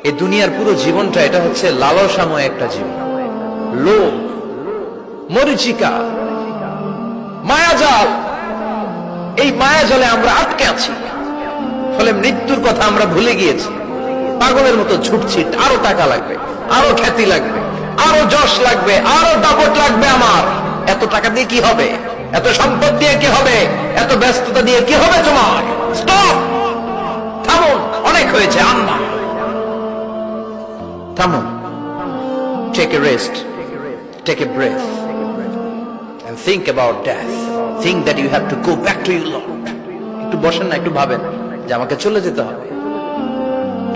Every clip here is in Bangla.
এই দুনিয়ার পুরো জীবনটা এটা হচ্ছে লালসাময় একটা জীবন, লোভ, মরিচিকা, মায়াজাল। এই মায়াজালে আমরা আটকে আছি, ফলে মৃত্যুর কথা আমরা ভুলে গিয়েছি। পাগলের মতো ছুটছি, আরো টাকা লাগবে, আরো খ্যাতি লাগবে, আরো যশ লাগবে, আরো দাপট লাগবে। আমার এত টাকা দিয়ে কি হবে, এত সম্পদ দিয়ে কি হবে, এত ব্যস্ততা দিয়ে কি হবে তোমার? স্টপ, থামুন, অনেক হয়েছে। আম্মা থামুন, take a rest, take a breath and think about death. Think that you have to go back to your Lord. একটু বসেন না, একটু ভাবেন যে আমাকে চলে যেতে হবে,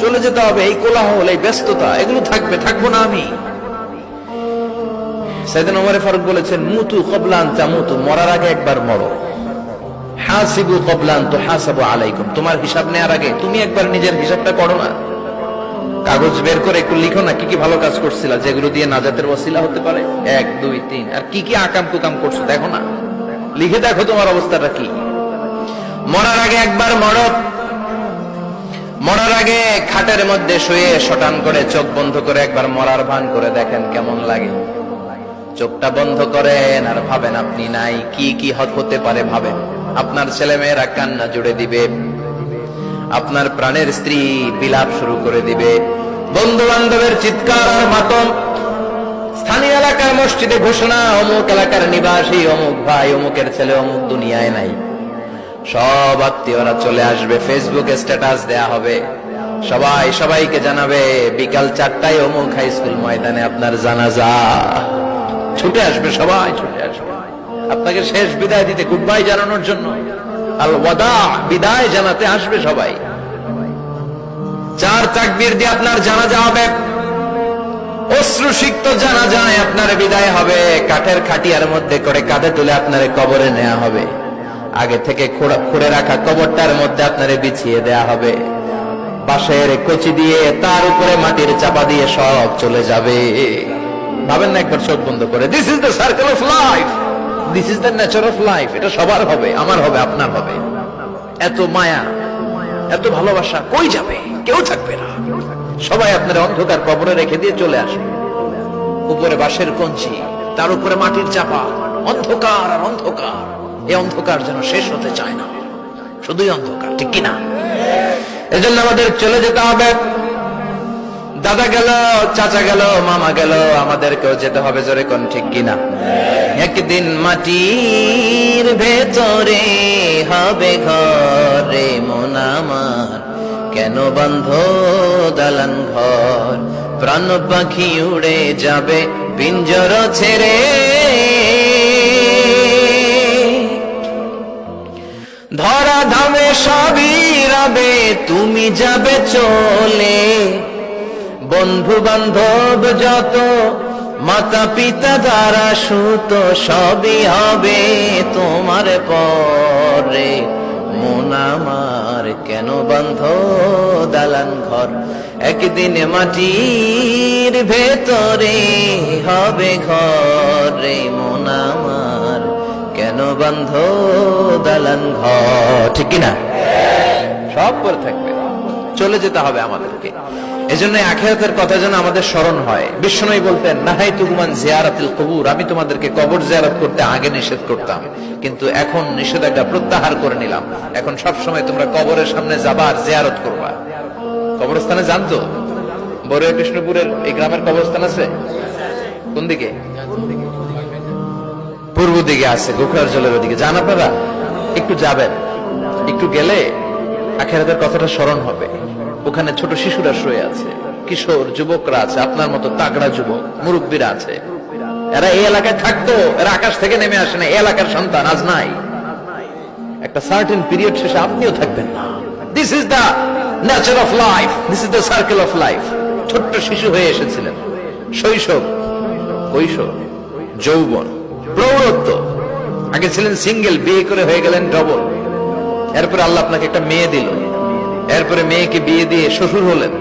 চলে যেতে হবে। এই কোলাহল, এই ব্যস্ততা, এগুলো থাকবে, থাকবো না আমি। সাইয়েদনা ওমর ফারুক বলেছেন, মুতু ক্বাবলা আন তামুতু, মরার আগে একবার মরো। হাসিবু ক্বাবলা আন তুহাসাবু আলাইকুম, তোমার হিসাব নেওয়ার আগে তুমি একবার নিজের হিসাবটা করো না। কাগজ বের করে একটু লিখো না, কি কি ভালো কাজ করছিলা, যেগুলো দিয়ে নাজাতের ওসিলা হতে পারে, 1 2 3, আর কি কি আকাম কুকাম করছো দেখো না, লিখে দেখো তোমার অবস্থাটা কি। মরার আগে একবার মরো। মরার আগে খাটের মধ্যে শুয়ে শটান করে চোখ বন্ধ করে একবার মরার ভান করে দেখেন কেমন লাগে। চোখটা বন্ধ করেন আর ভাবেন আপনি নাই, কি কি হতে পারে ভাবেন। আপনার ছেলে মেয়েরা কান্না জুড়ে দিবে, আপনার প্রাণের স্ত্রী বিলাপ শুরু করে দিবে, বন্ধু বান্ধবের চিৎকার আর মাতম, স্থানীয় এলাকার মসজিদে ঘোষণা, অমুক এলাকার নিবাসী অমুক ভাই অমুকের ছেলে অমুক দুনিয়ায় নাই। সব আত্মীয়রা চলে আসবে, ফেসবুকে স্ট্যাটাস দেয়া হবে, সবাই সবাইকে জানাবে বিকাল 4টায় অমুক হাই স্কুল ময়দানে আপনার জানাজা। ছুটে আসবে, সবাই ছুটে আসবে আপনাকে শেষ বিদায় দিতে, গুড বাই জানানোর জন্য, আল ওয়াদা, বিদায় জানাতে আসবে সবাই। 4 তাকবীর দিয়ে আপনার জানাজা হবে, অশ্রুসিক্ত জানাজায় আপনার বিদায় হবে। কাঠের খাটিয়ার মধ্যে করে কাঁধে তুলে আপনার কবরে নেওয়া হবে। আগে থেকে খুঁড়ে রাখা কবরটার মধ্যে আপনারে বিছিয়ে দেয়া হবে। বাঁশের কচি দিয়ে তার উপরে মাটির চাপা দিয়ে সব চলে যাবে। ভাবেন না একবার চোখ বন্ধ করে, this is the circle of life, this is the nature of life. এটা সবার হবে, আমার হবে, আপনার হবে। এত মায়া, এত ভালোবাসা কই যাবে? কেউ থাকবে না, সবাই আপনার অন্ধকার কবরে রেখে দিয়ে চলে আসবে। উপরে বাঁশের কঞ্চি, তার উপরে মাটির চাপা, অন্ধকার আর অন্ধকার। এই অন্ধকার যেন শেষ হতে চায় না, শুধুই অন্ধকার, ঠিক কিনা? এজন্য আমাদের চলে যেতে হবে। দাদা গেল, চাচা গেল, মামা গেল, আমাদেরকেও যেতে হবে, জোরে কোন ঠিক কিনা? একদিন মাটির ভেতরে হবে ঘরে মন আমার, কেন বন্ধ দালান ঘর, প্রাণ পাখি উড়ে যাবে পিঞ্জর ছেড়ে। ধরা ধামে সবই রবে, তুমি যাবে চলে। বন্ধু বান্ধব যত, মাতা পিতা দ্বারা সুত, সবই হবে তোমার পরে। মন আমার কেন বন্ধ দালান ঘর, একদিন মাটির ভেতরে হবে ঘরে মন আমার, কেন বন্ধ দালান ঘর, ঠিক কিনা? সব পরে থাকবে, চলে যেতে হবে আমাদেরকে। এজন্য আখিরাতের কথা যেন আমাদের স্মরণ হয়। বিশ্বনবী বলতেন, নাহাইতুকুম আন জিয়ারাতিল কুবুর, আমি তোমাদেরকে কবর জিয়ারত করতে আগে নিষেধ করতাম, কিন্তু এখন নিষেধাজ্ঞা প্রত্যাহার করে নিলাম। এখন সব সময় তোমরা কবরের সামনে যাবা আর জিয়ারত করবা। কবরস্থানে জানতো, বড়ুয়া কৃষ্ণপুরের এই গ্রামের কবরস্থান আছে কোন দিকে? পূর্ব দিকে আছে, গোখরার জলের ওদিকে। যান আপনারা, একটু যাবেন, একটু গেলে আখিরাতের কথাটা স্মরণ হবে। ওখানে ছোট শিশুরা শুয়ে আছে, কিশোর যুবকরা আছে, আপনার মতো তাগড়া যুবক, মুরব্বীরা আছে। এরা এই এলাকায় থাকতো, এরা আকাশ থেকে নেমে আসে না, এই এলাকার সন্তান, আজ নাই। একটা সার্টেন পিরিয়ড শেষে আপনিও থাকবেন না। This is the nature of life, this is the circle of life. ছোট্ট শিশু হয়ে এসেছিলেন, শৈশব, কৈশোর, যৌবন, প্রৌঢ়ত্ব। আগে ছিলেন সিঙ্গেল, বিয়ে করে হয়ে গেলেন ডবল। এরপরে আল্লাহ আপনাকে একটা মেয়ে দিল, এরপরে মেয়েকে বিয়ে দিয়ে শ্বশুর হলেন,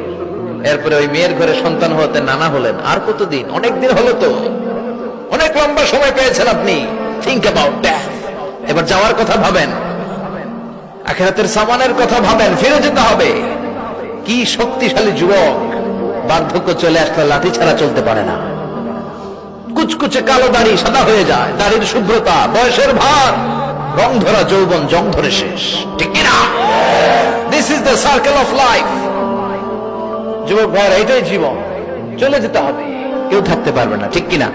এরপরে ওই মেয়ের ঘরে সন্তান হতে নানা হলেন। আর কতদিন? অনেক দিন হলো তো, অনেক লম্বা সময় পেয়েছেন আপনি। Think about death. এবার যাওয়ার কথা ভাবেন, আখিরাতের সামানের কথা ভাবেন, ফিরে যেতে হবে। কি শক্তিশালী যুবক, বার্ধক্য চলে আসলে লাঠি ছাড়া চলতে পারে না। কুচকুচে কালো দাড়ি সাদা হয়ে যায়, দাড়ির শুভ্রতা, বয়সের ভার, রং ধরা যৌবন জং ধরে শেষ, ঠিক কিনা? This is the circle of life. যুবক ভাইরা, এটাই জীবন, চলে যেতে হবে, কেউ থাকতে পারবে না, ঠিক কিনা?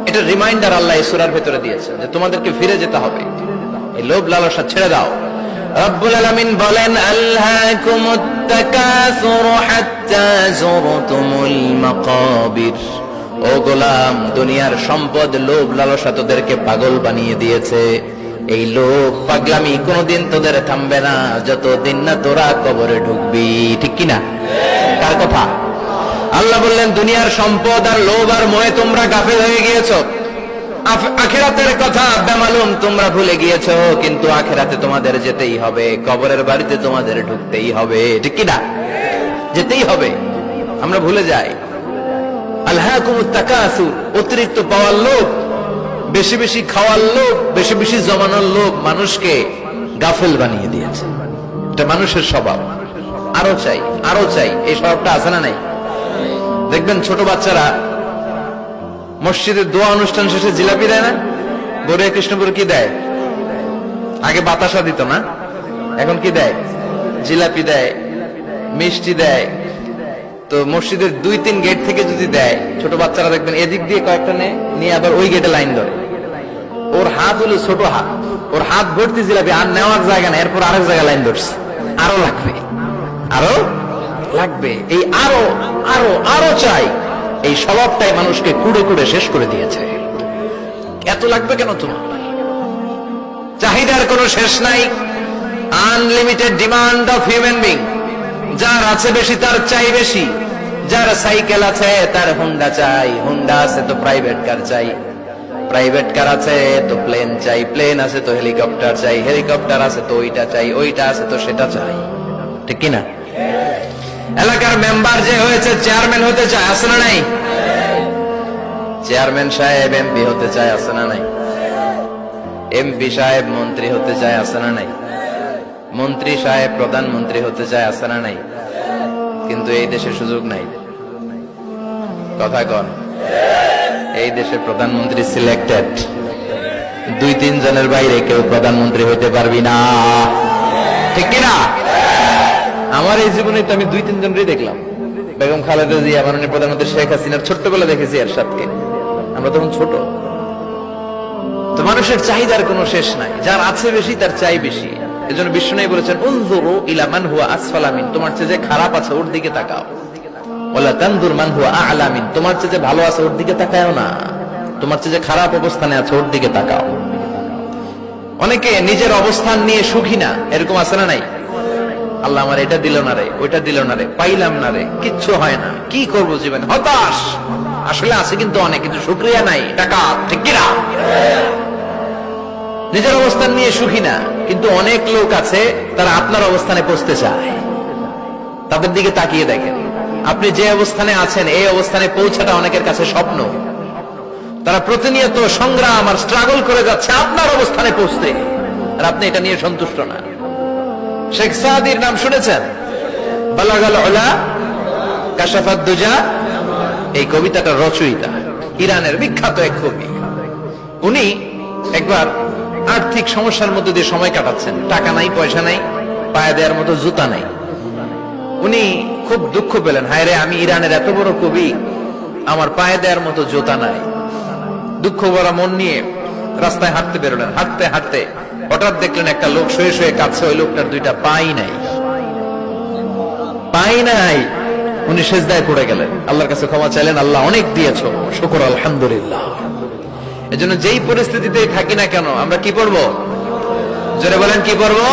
এটা রিমাইন্ডার আল্লাহ এই সূরার ভেতরে দিয়েছেন যে তোমাদেরকে ফিরে যেতে হবে, এই লোভ লালসা ছেড়ে দাও। রব্বুল আলামিন বলেন, আলহাকুমুত তাকাসুর হাত্তা যুরতুমুল মাকাবির। ও গোলাম, দুনিয়ার সম্পদ, লোভ লালসা তোদেরকে পাগল বানিয়ে দিয়েছে। এই লোভ পাগলামি কোনোদিন তোদের থামবে না যতদিন না তোরা কবরে ঢুকবি, ঠিক কিনা? কার কথা? আল্লাহ বললেন, দুনিয়ার সম্পদ আর লোভ আর মোহে তোমরা গাফেল হয়ে গিয়েছো। আখিরাতের কথা বেমালুম তোমরা ভুলে গিয়েছো, কিন্তু আখিরাতে তোমাদের যেতেই হবে, কবরের বাড়িতে তোমাদের ঢুকতেই হবে, ঠিক কিনা? যেতেই হবে, আমরা ভুলে যাই। আলহাকুমুত তাকাসুর, অতিরিক্ত পাওয়ার লোভ, বেশি বেশি খাওয়ার লোভ, বেশি বেশি জমানোর লোভ মানুষকে গাফেল বানিয়ে দিয়েছে। এটা মানুষের স্বভাব, আরো চাই আরো চাই, এই স্বভাবটা আছে না নাই? দেখবেন ছোট বাচ্চারা মসজিদের দোয়া অনুষ্ঠান শেষে জিলাপি দেয় না? গৌরে কৃষ্ণপুর কি দেয়? আগে বাতাসা দিত না, এখন কি দেয়? জিলাপি দেয়, মিষ্টি দেয়। তো মসজিদের 2-3 গেট থেকে যদি দেয়, ছোট বাচ্চারা দেখবেন এদিক দিয়ে কয়েকটা নিয়ে আবার ওই গেটে লাইন ধরে। ওর হাত হলো ছোট হাত, ওর হাত ভর্তি জিলাপি, আর নেওয়ার জায়গা না, এরপর আরেক জায়গায় লাইন ধরছে, আরো লাগবে আরো লাগবে, এই আরো আরো আরো চাই, এই স্বভাবটাই মানুষকে কুড়ে কুড়ে শেষ করে দিয়েছে। এত লাগবে কেন তোমার? চাহিদার কোনো শেষ নাই, unlimited demand of human being. যার আছে বেশি তার চাই বেশি, যার সাইকেল আছে তার হুন্ডা চাই, হুন্ডা আছে তো প্রাইভেট কার চাই, প্রাইভেট কার আছে তো প্লেন চাই, প্লেন আছে তো হেলিকপ্টার চাই, হেলিকপ্টার আছে তো ওইটা চাই, ওইটা আছে তো সেটা চাই, ঠিক কিনা? এলাকার মেম্বার যে হয়েছে চেয়ারম্যান হতে চায়, আছে না নাই? চেয়ারম্যান সাহেব এমপি হতে চায়, আছে না নাই? এমপি সাহেব মন্ত্রী হতে চায়, আছে না নাই? মন্ত্রী সাহেব প্রধানমন্ত্রী হতে চায়, আছে না নাই? কিন্তু এই দেশে সুযোগ নাই, কথা কন। এই দেশে প্রধানমন্ত্রী সিলেক্টেড, 2-3 জনের বাইরে কেউ প্রধানমন্ত্রী হইতে পারবি না, ঠিক কিনা? আমার এই জীবনে তো আমি 2-3 জনই দেখলাম। বেগম খালেদা জিয়া, মাননীয় প্রধানমন্ত্রী শেখ হাসিনার ছোট্টবেলা দেখেছি এরশাদকে, আমরা তখন ছোট। তো মানুষের চাহিদার কোনো শেষ নাই, যার আছে বেশি তার চাই বেশি। এজন্য বিষ্ণু বলেছেন, উনজুরু ইলা মান হুয়া আসফালা মিন, তোমার চেয়ে যে খারাপ আছে ওর দিকে তাকাও। ওয়ালা তানজুর মান হুয়া আ'লা মিন, তোমার চেয়ে যে ভালো আছে ওর দিকে তাকাও না, তোমার চেয়ে যে খারাপ অবস্থানে আছে ওর দিকে তাকাও। অনেকে নিজের অবস্থান নিয়ে সুখী না, এরকম আছে না নাই? আল্লাহ আমার এটা দিল না রে, ওইটা দিল না রে, পাইলাম না রে, কিচ্ছু হয় না, কি করবো জীবনে, হতাশ। আসলে আছে কিন্তু অনেক, কিন্তু শুকরিয়া নাই, টাকা, ঠিক কিনা? নিজের অবস্থান নিয়ে সুখী না, কিন্তু অনেক লোক আছে তারা আপনার অবস্থানে পৌঁছতে চায়। তাদের দিকে তাকিয়ে দেখেন, আপনি যে অবস্থানে আছেন এই অবস্থানে পৌঁছাটা অনেকের কাছে স্বপ্ন। তারা প্রতিনিয়ত সংগ্রাম আর স্ট্রাগল করে যাচ্ছে আপনার অবস্থানে পৌঁছতে, আর আপনি এটা নিয়ে সন্তুষ্ট না। শেখ সাদির নাম শুনেছেন? বালাগাল উলা কাশাফাত দুজা, এই কবিতাটার রচয়িতা ইরানের বিখ্যাত এক কবি। উনি একবার আর্থিক সমস্যার মধ্যে দিয়ে সময় কাটাচ্ছেন, টাকা নাই, পয়সা নাই, পায়ে দেওয়ার মতো জুতা নাই। উনি খুব দুঃখ পেলেন, হায় রে, আমি ইরানের এত বড় কবি, আমার পায়ে দেওয়ার মতো জুতা নাই। দুঃখ ভরা মন নিয়ে রাস্তায় হাঁটতে বেরোলেন। হাঁটতে হাঁটতে হঠাৎ দেখলেন একটা লোক শুয়ে শুয়ে কাঁদছে, ওই লোকটার 2টা পাই নাই, পাই নাই। উনি সেজদায় পড়ে গেলেন, আল্লাহর কাছে ক্ষমা চাইলেন, আল্লাহ অনেক দিয়েছো, শুকর আলহামদুলিল্লাহ। এজন্য যেই পরিস্থিতিতে থাকি না কেন আমরা কি পড়বো? জোরে বলেন, কি পড়বো?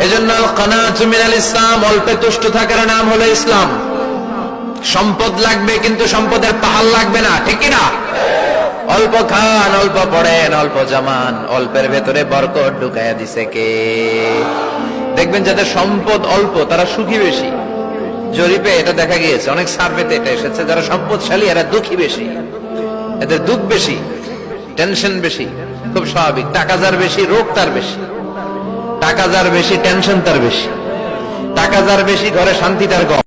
এজন্য আল কানাতু মিনাল ইসলাম, অল্পে তুষ্ট থাকার নাম হলো ইসলাম। সম্পদ লাগবে কিন্তু সম্পদের পাহাড় লাগবে না, ঠিক কিনা? অল্প খান, অল্প পড়েন, অল্প জামান, অল্পের ভেতরে বরকত ঢুকাইয়া দিছে কে? দেখবেন যাদের সম্পদ অল্প তারা সুখী বেশি। জরিপে এটা দেখা গিয়েছে, অনেক সার্ভেতে এটা এসেছে, যারা সম্পদশালী এরা দুঃখী বেশি, এদের দুঃখ বেশি, টেনশন বেশি। খুব স্বাভাবিক, টাকা যার বেশি রোগ তার বেশি, টাকা যার বেশি টেনশন তার বেশি, টাকা যার বেশি ঘরে শান্তি তার কম।